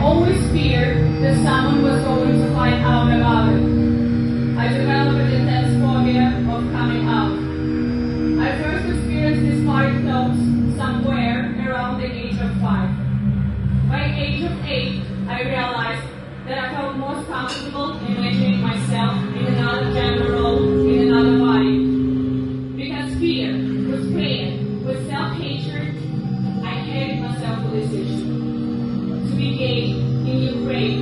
always feared that someone was going to find out about it. I developed an intense phobia of coming out. I first experienced these hard thoughts somewhere around the age of 5. By age of 8, I realized that I felt most comfortable imagining myself in another gender role, in another body. Because fear, with pain, with self-hatred, I hated myself for this issue. To be gay in Ukraine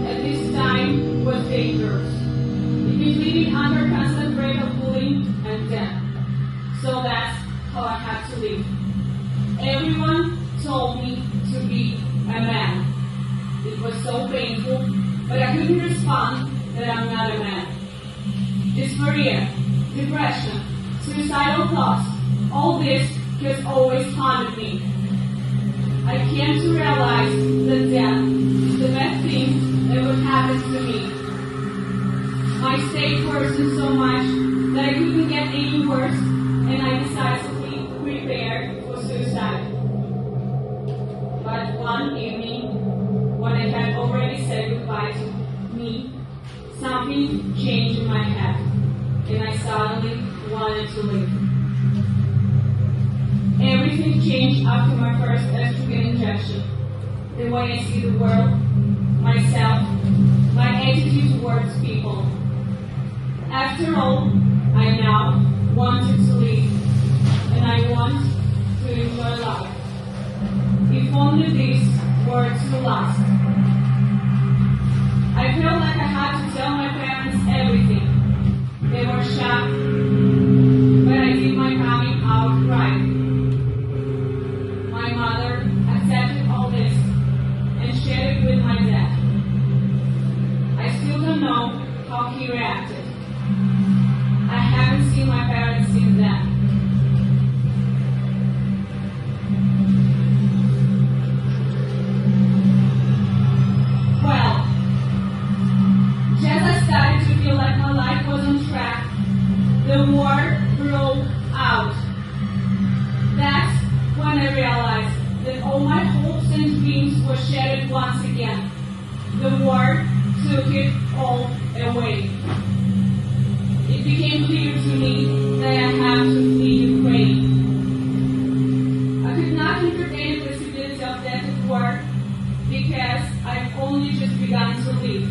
at this time was dangerous. It meant living under constant threat of bullying and death. So that's how I had to live. Everyone told me to be a man. It was so painful, but I couldn't respond that I'm not a man. Dysphoria, depression, suicidal thoughts, all this has always haunted me. I came to realize that death is the best thing that would happen to me. My state worsened so much that I couldn't get any worse, and I decisively prepared for suicide. But one evening, when I had already said goodbye to me, something changed in my head, and I suddenly wanted to live. Everything changed after my first estrogen injection. The way I see the world, myself, my attitude towards people. After all, I now wanted to live, and I want to enjoy life. If only this were to last. I felt like I had to tell my parents everything. They were shocked, but I did my coming out right. My mother accepted all this and shared it with my dad. I still don't know how he reacted. I haven't seen my parents since then. Well, just as I started to feel like my life was on track, the war broke out. That's when I realized that all my hopes and dreams were shattered once again. The war took it all away. It became clear to me that I had to flee Ukraine. I could not entertain the possibility of death at war because I've only just begun to live.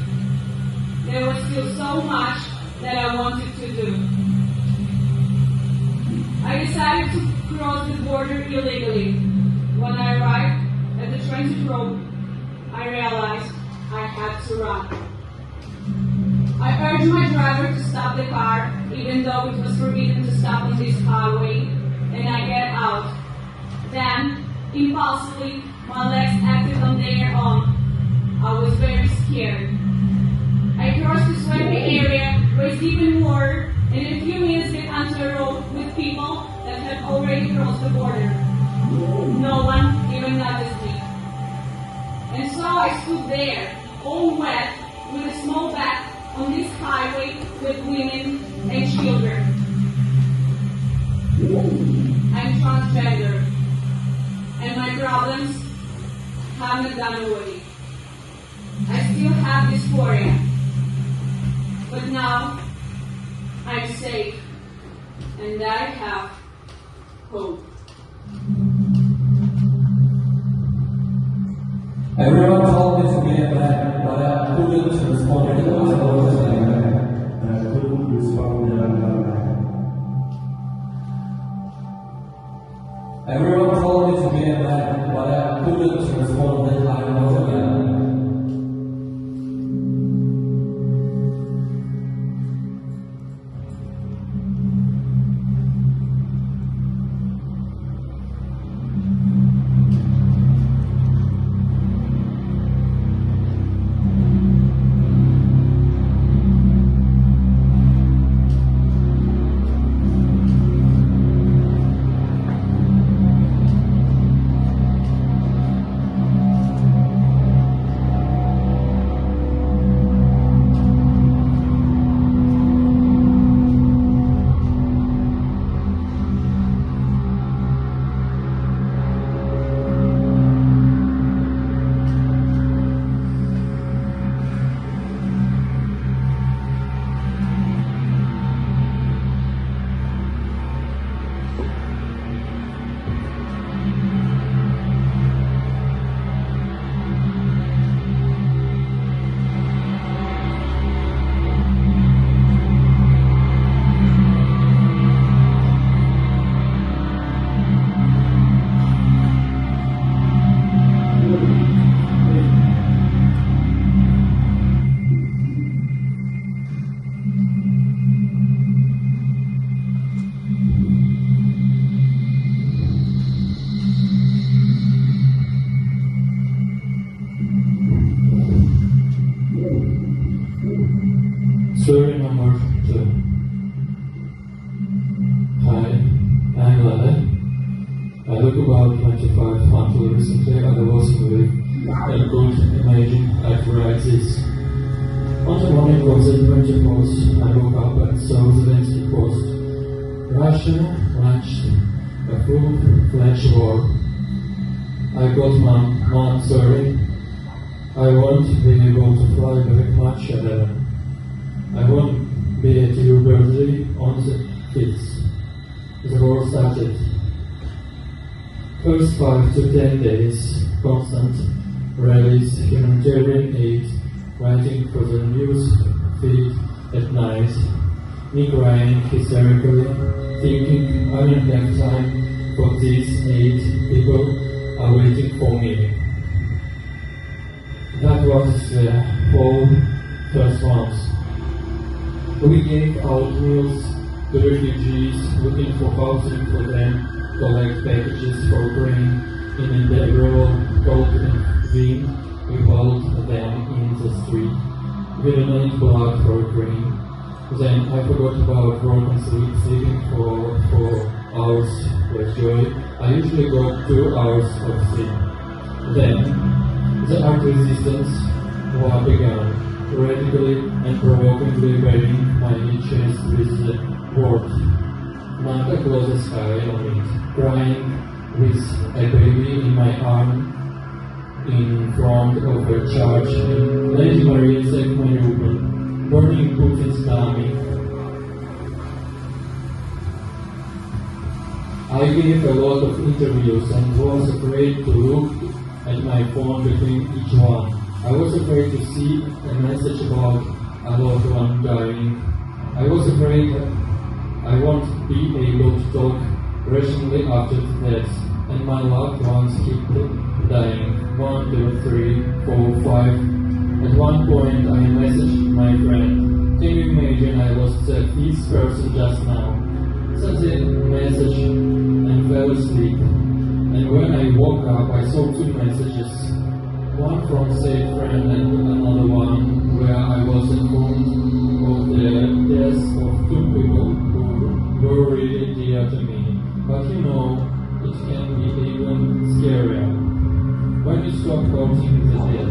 There was still so much that I wanted to do. I decided to cross the border illegally. When I arrived at the transit road, I realized I had to run. I urged my driver to stop the car, even though it was forbidden to stop on this highway, and I get out. Then, impulsively, my legs acted on their own. I was very scared. I crossed the swampy area, raced even more, and in a few minutes get onto a road with people that had already crossed the border. No one even noticed me. And so I stood there, all wet, with a small bag on this highway with women and children. I'm transgender, and my problems haven't gone away. I still have dysphoria, but now I'm safe, and I have hope. Everyone told me to be a man, but I couldn't respond to my voice like a man. I couldn't respond like a man. Everyone told me to be a man, but I couldn't respond like I was a man. until recently I wasn't with and could imagine I'd write this. On the morning of the 24th, I woke up and saw the Zelensky post. Russia launched a full-fledged war. I got Mom, sorry. I won't be able to fly very much at 11. I won't be at your birthday on the 5th. The war started. First 5 to 10 days, constant rallies, humanitarian aid, waiting for the news feed at night, me crying hysterically, thinking I don't have time for these 8 people are waiting for me. That was the whole first month. We gave out meals to refugees, looking for housing for them, collect packages for grain in integral cold wind. We hold them in the street. We donate blood for grain. Then I forgot about broken sleep, sleeping for 4 hours with joy. I usually got 2 hours of sleep. Then the art resistance war began, radically and provokingly burying my chest with the word Manta closes sky on it, crying with a baby in my arm in front of a church in Lady Maria Mariupol, burning Putin's army. I gave a lot of interviews and was afraid to look at my phone between each one. I was afraid to see a message about a loved one dying. I was afraid I won't be able to talk rationally after that, and my loved ones keep dying. 1, 2, 3, 4, 5. At one point I messaged my friend, can you imagine I was the 5th person just now? Sent the message and fell asleep. And when I woke up I saw 2 messages. One from a safe friend and another one where I was informed of the deaths of 2 people who were really dear to me. But you know, it can be even scarier when you stop counting the dead.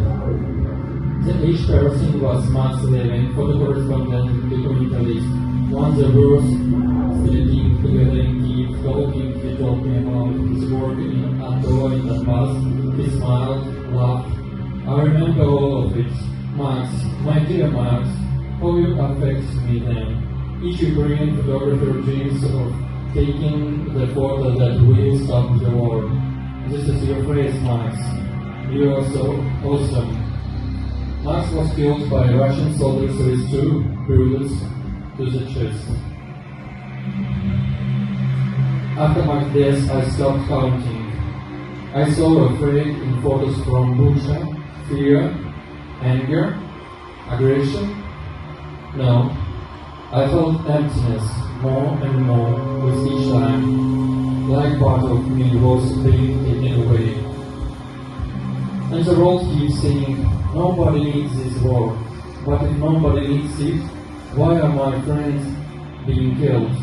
The each person was Max Levin, photo correspondent, documentalist. Once the worst sitting together in Kiev, talking, he told me about his work in Antola in Donbass. He smiled, laughed. I remember all of it. Max, my dear Max, how you affect me then. Each Ukrainian photographer dreams of taking the photo that will stop the war. This is your phrase, Max. You are so awesome. Max was killed by Russian soldiers with 2 bullets to the chest. After my death, I stopped counting. I saw afraid in photos from Bucha, fear, anger, aggression. No, I felt emptiness more and more with each time, like part of me was being taken away. And the world keeps saying, nobody needs this war, but if nobody needs it, why are my friends being killed?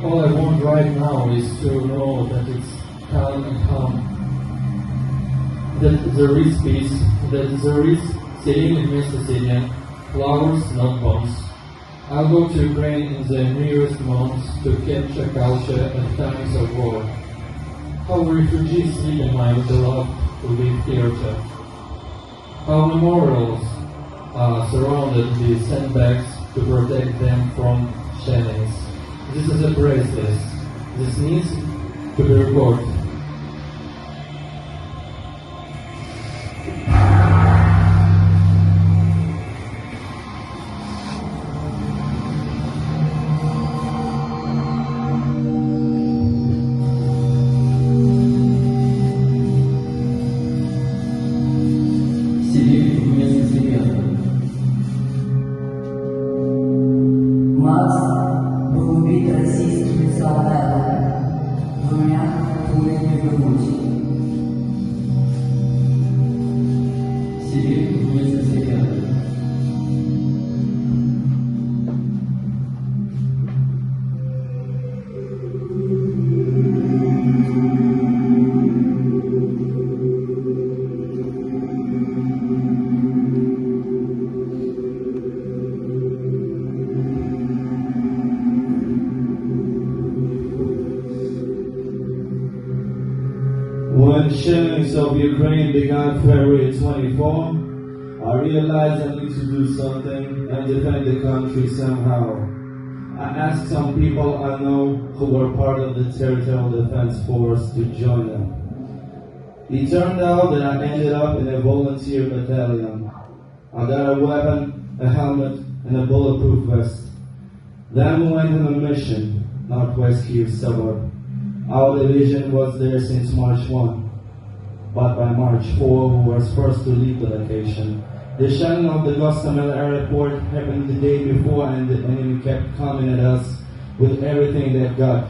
All I want right now is to know that it's calm and calm, that there is peace, that there is sitting in Mississippi, flowers, not bombs. I'll go to Ukraine in the nearest months to capture culture at times of war. How refugees live in my beloved live theater. How memorials are surrounded with sandbags to protect them from shellings. This is a priceless. This needs to be recorded. Макс был убит российскими солдатами, 2 пулями Peace of Ukraine began February 24. I realized I need to do something and defend the country somehow. I asked some people I know who were part of the Territorial Defense Force to join them. It turned out that I ended up in a volunteer battalion. I got a weapon, a helmet, and a bulletproof vest. Then we went on a mission, Northwest Kiev suburb. Our division was there since March 1, but by March 4 we were first to leave the location. The shelling of the Gostomel airport happened the day before and the enemy kept coming at us with everything they've got.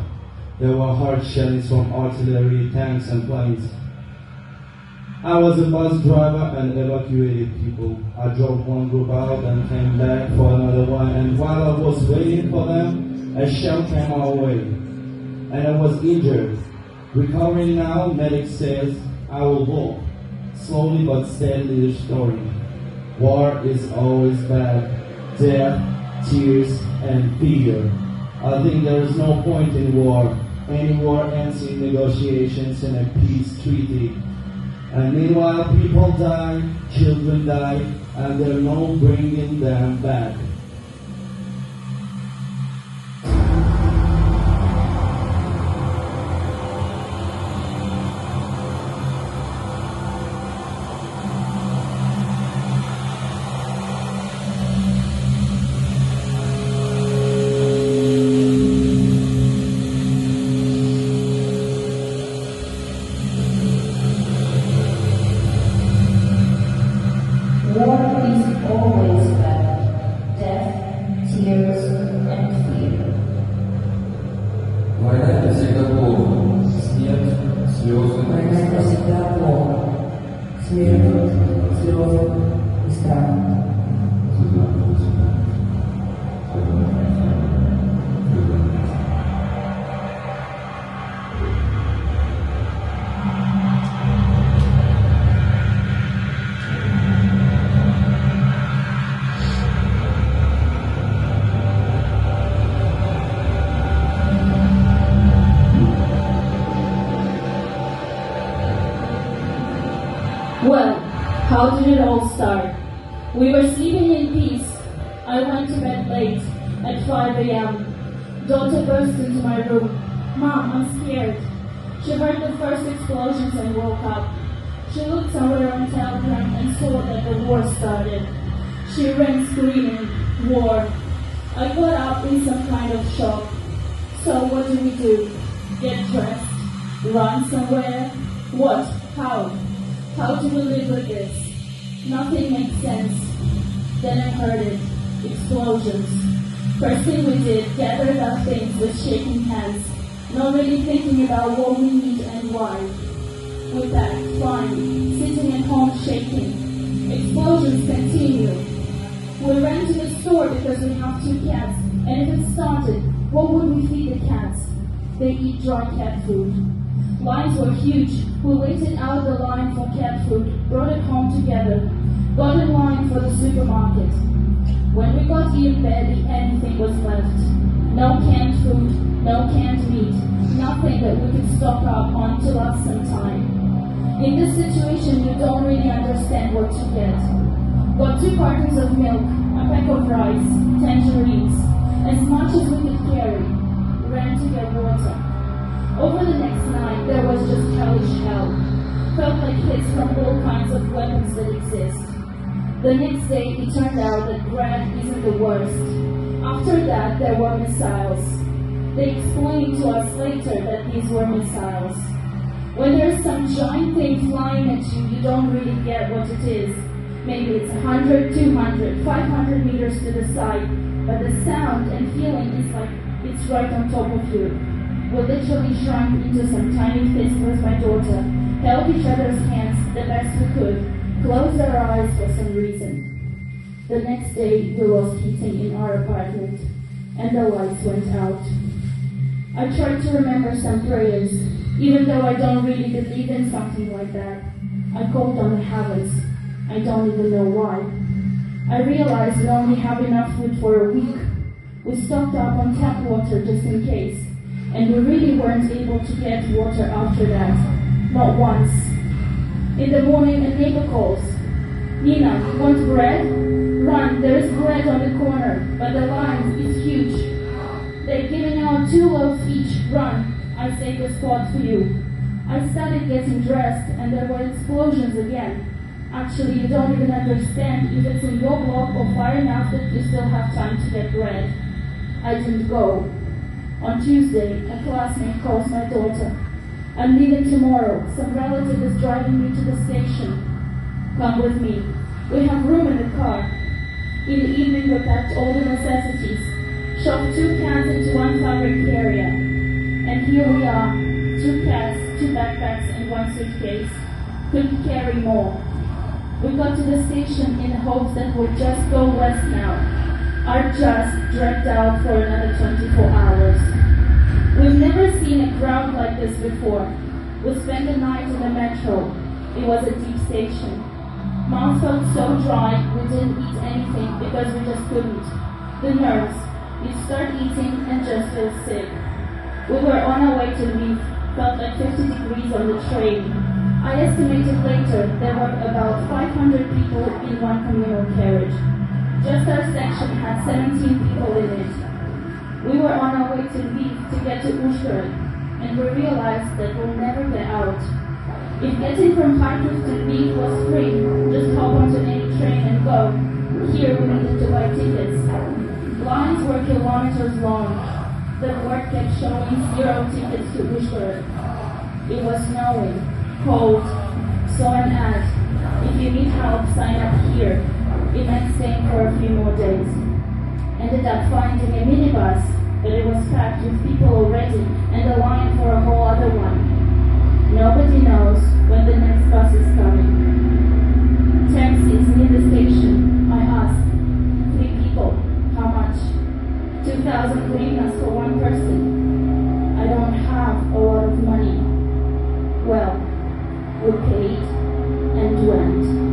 There were hard shellings from artillery, tanks and planes. I was a bus driver and evacuated people. I drove one group out and came back for another one, and while I was waiting for them, a shell came our way, and I was injured. Recovering now, medic says I will walk, slowly but steadily restoring. War is always bad, death, tears, and fear. I think there is no point in war. Any war ends in negotiations and a peace treaty. And meanwhile, people die, children die, and there's no bringing them back. Well, how did it all start? We were sleeping in peace. I went to bed late, at 5 a.m. Daughter burst into my room. Mom, I'm scared. She heard the first explosions and woke up. She looked somewhere on Telegram and saw that the war started. She ran screaming, war. I got up in some kind of shock. So what do? Get dressed? Run somewhere? What? How? How do we live with this? Nothing makes sense. Then I heard it. Explosions. First thing we did, gathered our things with shaking hands, not really thinking about what we need and why. We packed, fine, sitting at home shaking. Explosions continue. We ran to the store because we have 2 cats, and if it started, what would we feed the cats? They eat dry cat food. Lines were huge. We waited out the line for cat food, brought it home together, got in line for the supermarket. When we got in, barely anything was left. No canned food, no canned meat, nothing that we could stock up on to last some time. In this situation, you don't really understand what to get. Got 2 cartons of milk, a pack of rice, tangerines, as much as we could carry. Ran to get water. Over the next night, there was just hellish hell. Felt like hits from all kinds of weapons that exist. The next day, it turned out that Grad isn't the worst. After that, there were missiles. They explained to us later that these were missiles. When there's some giant thing flying at you, you don't really get what it is. Maybe it's 100, 200, 500 meters to the side, but the sound and feeling is like it's right on top of you. We literally shrunk into some tiny fists with my daughter, held each other's hands the best we could, closed our eyes for some reason. The next day, we lost heating in our apartment, and the lights went out. I tried to remember some prayers, even though I don't really believe in something like that. I called on the heavens. I don't even know why. I realized we only have enough food for a week. We stocked up on tap water just in case, and we really weren't able to get water after that. Not once. In the morning, a neighbor calls. Nina, you want bread? Run, there is bread on the corner, but the line is huge. They're giving out 2 loaves each. Run, I saved a spot for you. I started getting dressed, and there were explosions again. Actually, you don't even understand if it's in your block or far enough that you still have time to get bread. I didn't go. On Tuesday, a classmate calls my daughter. I'm leaving tomorrow. Some relative is driving me to the station. Come with me. We have room in the car. In the evening, we packed all the necessities, shoved 2 cans into 1 fabric carrier. And here we are, 2 cats, 2 backpacks, and 1 suitcase. Couldn't carry more. We got to the station in hopes that we'll just go west now. Our just dragged out for another 24 hours. We've never seen a crowd like this before. We spent the night in the metro. It was a deep station. Mouth felt so dry, we didn't eat anything because we just couldn't. The nerves. You start eating and just feel sick. We were on our way to Lviv. Felt like 50 degrees on the train. I estimated later there were about 500 people in one communal carriage. Just our section had 17 people in it. We were on our way to Lviv to get to Uzhhorod, and we realized that we'll never get out. If getting from Kharkiv to Lviv was free, just hop onto any train and go. Here we needed to buy tickets. Lines were kilometers long. The board kept showing 0 tickets to Uzhhorod. It was snowing, cold, saw an ad. If you need help, sign up here. It meant staying for a few more days. Ended up finding a minibus, but it was packed with people already and a line for a whole other one. Nobody knows when the next bus is coming. Taxis near the station. I asked. 3 people. How much? 2,000 hryvnias for 1 person. I don't have a lot of money. Well, we paid and went.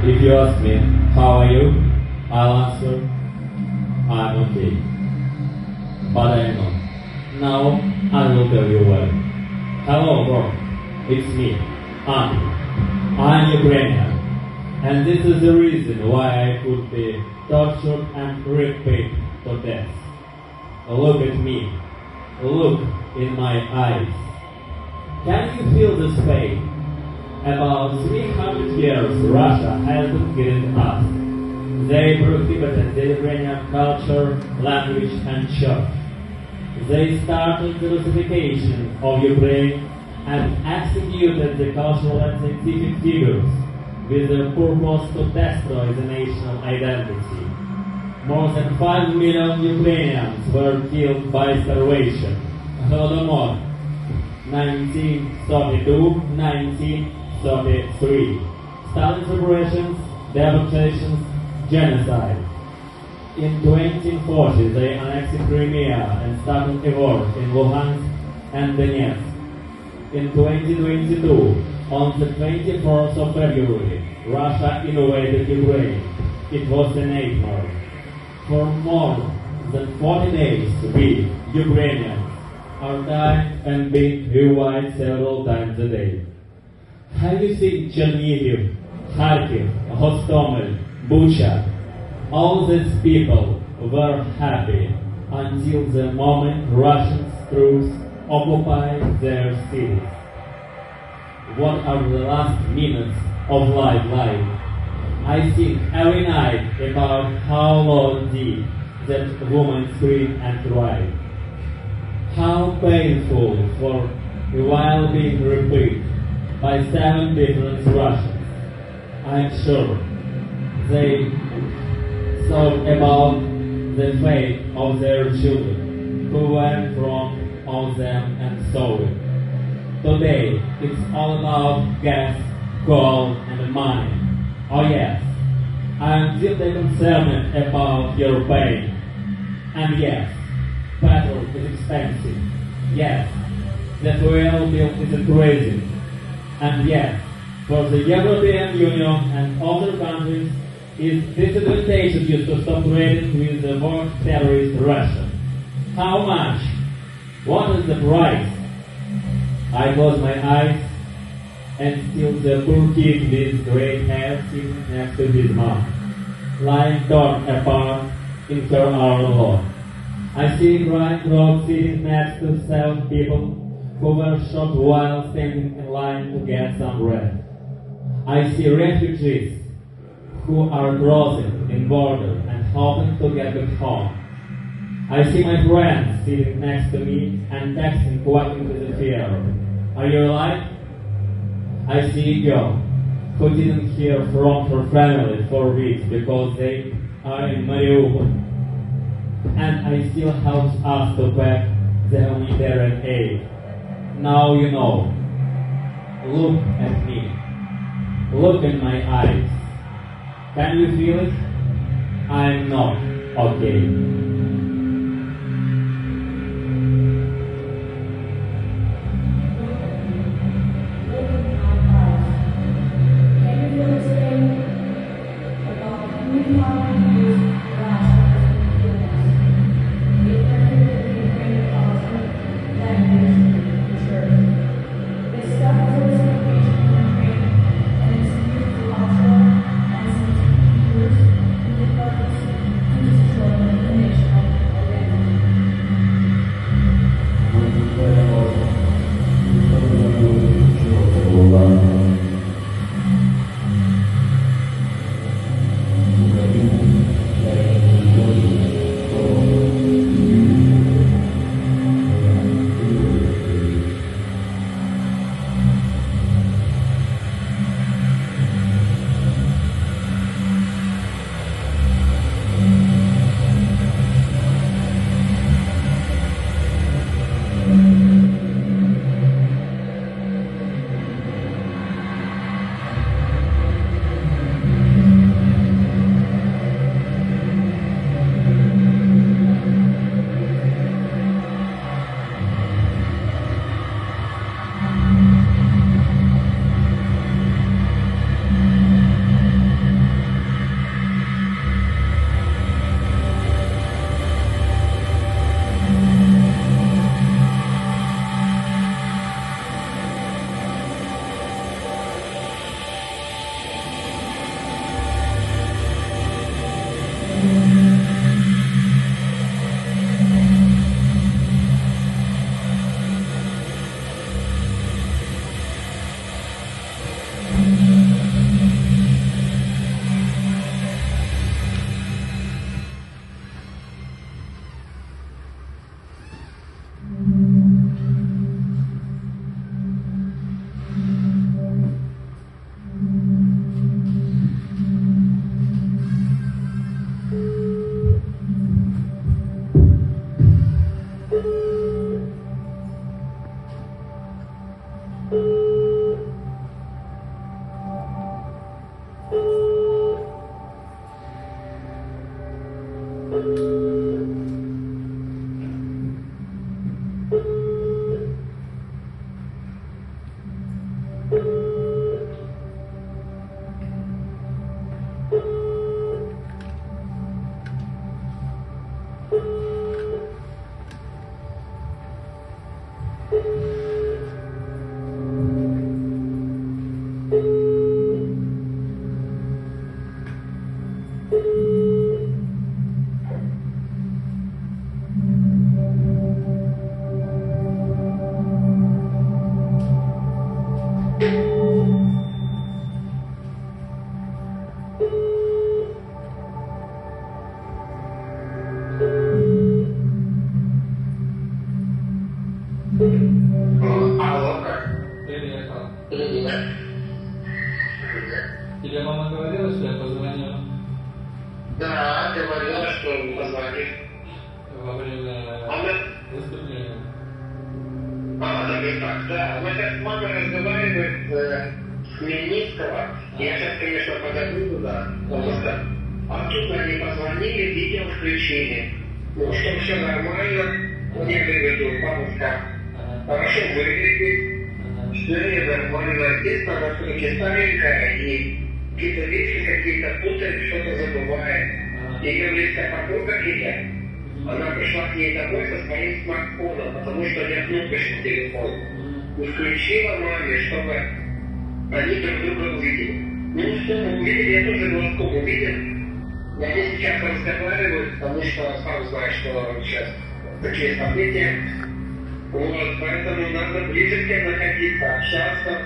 If you ask me, how are you? I'll answer, I'm okay. But I'm not. Now I will tell you why. Hello world, it's me, Andy. I'm Ukrainian. And this is the reason why I could be tortured and raped to death. Look at me. Look in my eyes. Can you feel this pain? About 300 years Russia has been killing us. They prohibited the Ukrainian culture, language and church. They started the Russification of Ukraine and executed the cultural and scientific figures with the purpose to destroy the national identity. More than 5 million Ukrainians were killed by starvation. Holodomor, 1932, 1933. Stalin's operations, deportations, genocide. In 1940, they annexed Crimea and started a war in Luhansk and Donetsk. In 2022, on the 24th of February, Russia invaded Ukraine. It was a nightmare. For more than 40 days, we, Ukrainians, are dying and being revived several times a day. Have you seen Chernihiv, Kharkiv, Hostomel, Bucha? All these people were happy until the moment Russian troops occupied their cities. What are the last minutes of life like? I think every night about how long did that woman scream and cry. How painful for a while being repeated by 7 different Russians. I'm sure they thought about the fate of their children, who went wrong on them and saw it. Today, it's all about gas, gold, and money. Oh yes, I am deeply concerned about your pain. And yes, petrol is expensive. Yes, the fuel bill is increasing. And yes, for the European Union and other countries, it's disadvantageous to stop trading with the world terrorist Russia. How much? What is the price? I close my eyes and still the poor kid with great hair sitting next to his mom, lying torn apart in her arm alone. I see crying crowd sitting next to 7 people who were shot while standing in line to get some bread. I see refugees who are crossing in border and hoping to get back home. I see my friends sitting next to me and texting quacking with the fear. Are you alive? I see a girl who didn't hear from her family for weeks because they are in Mariupol. And I still help us to pack the humanitarian aid. Now you know. Look at me. Look in my eyes. Can you feel it? I'm not okay. Да, говорила, что позвонит. во время выступления. Даже так, да. Вот сейчас мама разговаривает с Хмельницкого. Я сейчас, конечно, подойду туда, потому что оттуда они позвонили, видео включили. Ну, что все нормально, мне говорят, бабушка хорошо выглядит, все нормально, естественно, она все-таки старенькая, и какие-то вещи какие-то путает, что-то забывает. Ее близкая подруга Лиля, она пришла к ней домой со своим смартфоном, потому что нет кнопочный телефон. И включила маме, чтобы они друг друга увидели. Ну что, мы увидели, я тоже глазком увидел. Я здесь сейчас разговариваю, потому что сам знаю, что сейчас такие события. Вот, поэтому надо ближе к ним находиться, общаться.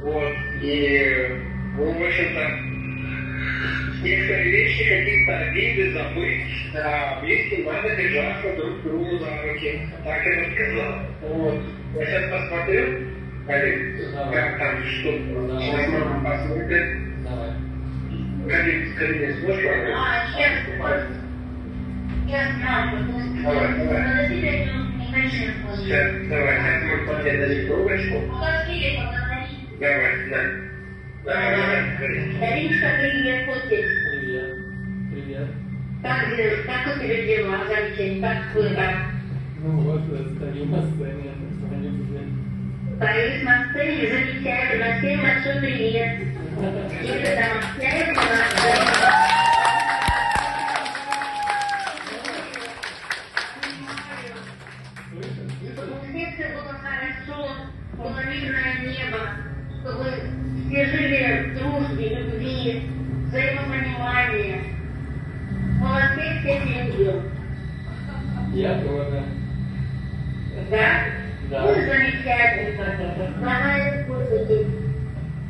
Вот, и, ну, в общем-то, некоторые вещи, какие-то обиды забыть, а близким надо держаться друг другу за руки. Так я бы сказал. Вот. Я сейчас посмотрю, как там, что сейчас мама посмотрит. Давай. Кабинет сможешь помочь? Я знаю, Давай. подожди, небольшие Сейчас, давай, сейчас мы подъедем трубочку. Подожди, поговорить. Давай, да. Давай. Дариночка, привет, Котик. Привет. Привет. Как у тебя дела, замечательно? Как вы там? Ну вот, стоим на сцене, звоню тебе. Борис Мастей, замечательно. Всем большой привет. Если там общаемся, все было хорошо, было мирное небо, чтобы все жили в дружбе, любви, взаимопонимании. Молодцы, всех люблю. Я тоже. Да? Да. Ну, замечательно. Давай, слушайте.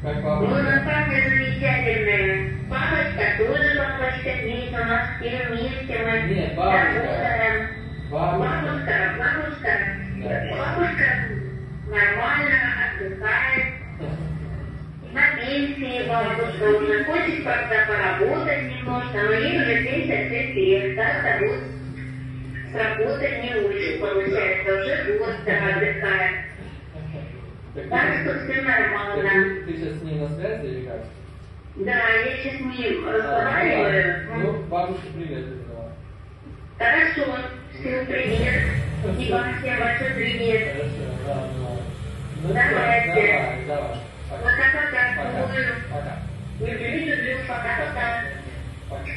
Как Ну, папа? Наталья замечательная. Папочка тоже папочка есть, у нас все вместе мы Нет, бабушка. работаем. Бабушка. Бабушка нормально отдыхает. На пенсии бабушка уже хочет как-то поработать немножко, но ей уже 76 лет, как-то вот с работы не очень получается, уже год отдыхает. Так что все нормально. Ты сейчас с ней на связи или как? Да, я сейчас с ним разговариваю. Ну, бабушке привет передавай. Хорошо, всем привет. И вам всем большой привет. Хорошо, да. Ну, Давайте. давай. Пока-пока. Пока. Целую. Пока. Люблю. Пока-пока. Пока.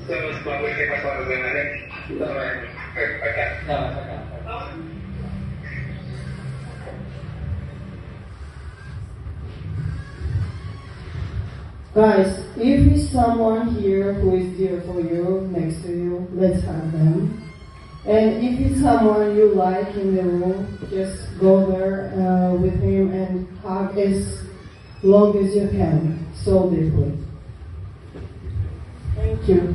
Все, с бабушкой пошла разговаривать. Давай. Пока. Давай, пока. Guys, if is someone here who is dear for you, next to you, let's hug them. And if it's someone you like in the room, just go there with him and hug as long as you can, so deeply. Thank you.